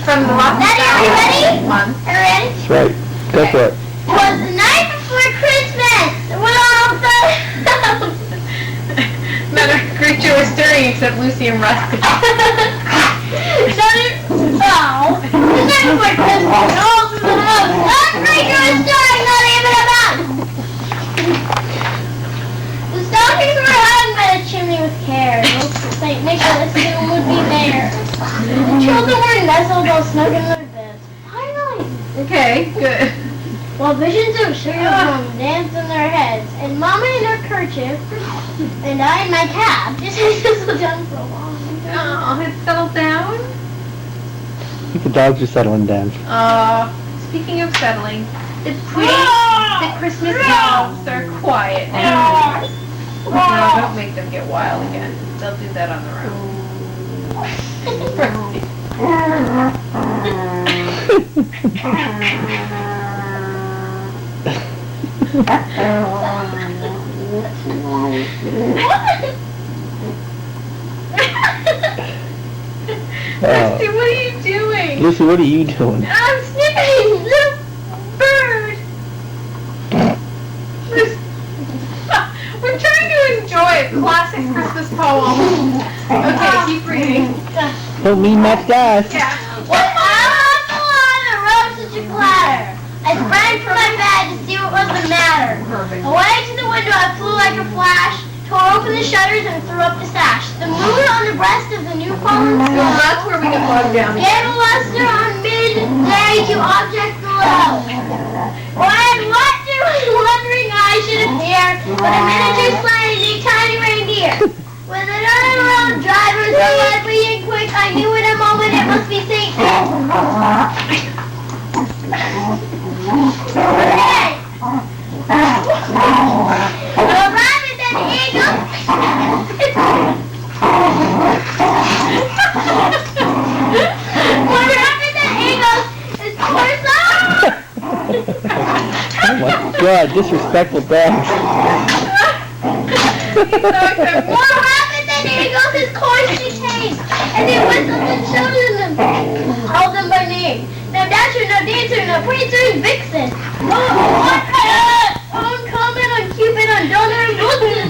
From the Rocky Daddy, are you ready? month. Are you ready? That's right. Go for it. It was the night before Christmas. When all the Another creature was stirring except Lucy and Rusty. the night before Christmas, when all through the house, not a creature was stirring, not even a mouse. The stockings were hung by the chimney with care. St. Nicholas soon would be there. The children were nestled all snug in their beds. Finally! Okay, good. While visions of sugar plums danced in their heads, and Mama in her kerchief, and I in my cap, just had settled down for a long time. Oh, it's settled down? I think the dogs are settling down. Speaking of settling, the Christmas elves are quiet now. No, don't make them get wild again. They'll do that on their own. Rusty, what are you doing? Lucy, what are you doing? I'm snipping the bird. We're trying to enjoy a classic Christmas poem. Okay, keep reading. Don't mean much, guys. Yeah. When out on the lawn arose such a clatter, I sprang from my bed to see what was the matter. Perfect. Away to the window I flew like a flash, tore open the shutters and threw up the sash. The moon on the breast of the new fallen So snow that's where we get bogged down. gave a luster on midday to objects below. When wondering I should appear, with a miniature sleigh and a tiny reindeer. With an unrolled driver so lively and quick, I knew in a moment it must be Saint Nick. The rabbit and eagle. What rabbit and eagle is torso? Oh my God, disrespectful dogs. More rapid than eagles, his course she takes, and they whistled and shouted them, called them by name. No Dasher, no Dancer, no Prancer and Vixen. On Comet, on Cupid, on Donner and Blitzen.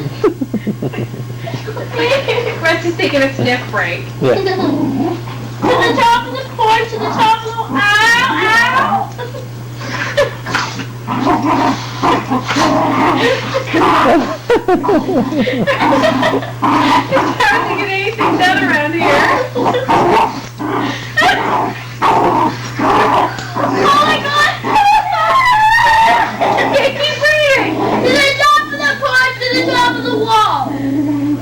Rusty's taking a sniff break. Yeah. To the top of the porch, to the top of the... Ow, It's hard to get anything done around here. Oh my God! Keep reading! To the top of the porch, to the top of the wall.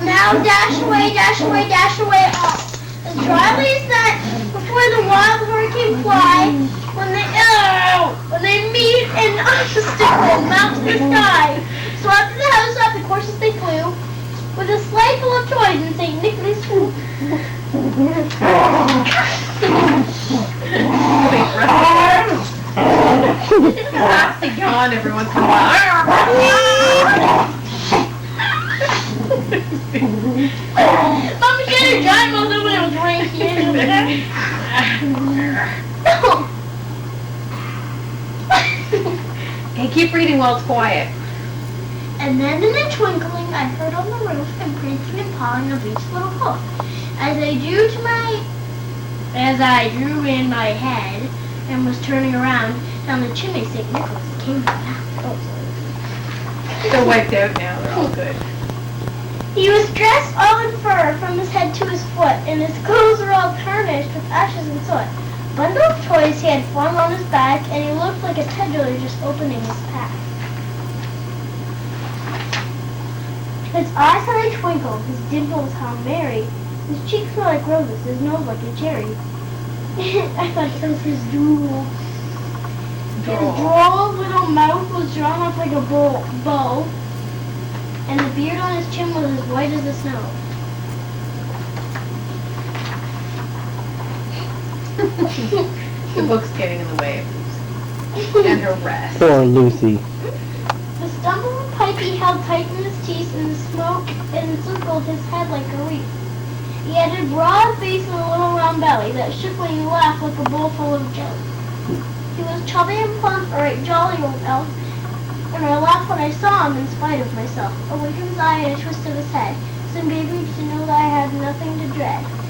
Now dash away, dash away, dash away all. As dryly as that before the wild hurricane fly, when they meet in obstacle, mount to the sky. Swept the house up, the courses they flew, with a sleigh full of toys and St. Nicholas too. Wait, Rusty has to yawn every once in a while. Mama get her giant mother little drink here. Okay, keep reading while it's quiet. And then in a twinkling I heard on the roof and prancing and pawing of each little hoof. As I drew in my head and was turning around, down the chimney St. Nicholas came back. They're wiped out now. They're all good. He was dressed all in fur from his head to his foot, and his clothes were all tarnished with ashes and soot. Bundle of toys he had flung on his back, and he looked like a peddler just opening his pack. His eyes how they twinkled, his dimples how merry, his cheeks were like roses, his nose like a cherry. I thought it was his drool. His droll little mouth was drawn up like a bow, and the beard on his chin was as white as the snow. The book's getting in the way of Lucy and her rest. Poor Lucy. The stump of a pipe he held tight in his teeth, and the smoke encircled his head like a wreath. He had a broad face and a little round belly that shook when he laughed like a bowl full of jelly. He was chubby and plump, a right jolly old elf, and I laughed when I saw him in spite of myself. A wink of his eye and a twist of his head soon gave me to know that I had nothing to dread.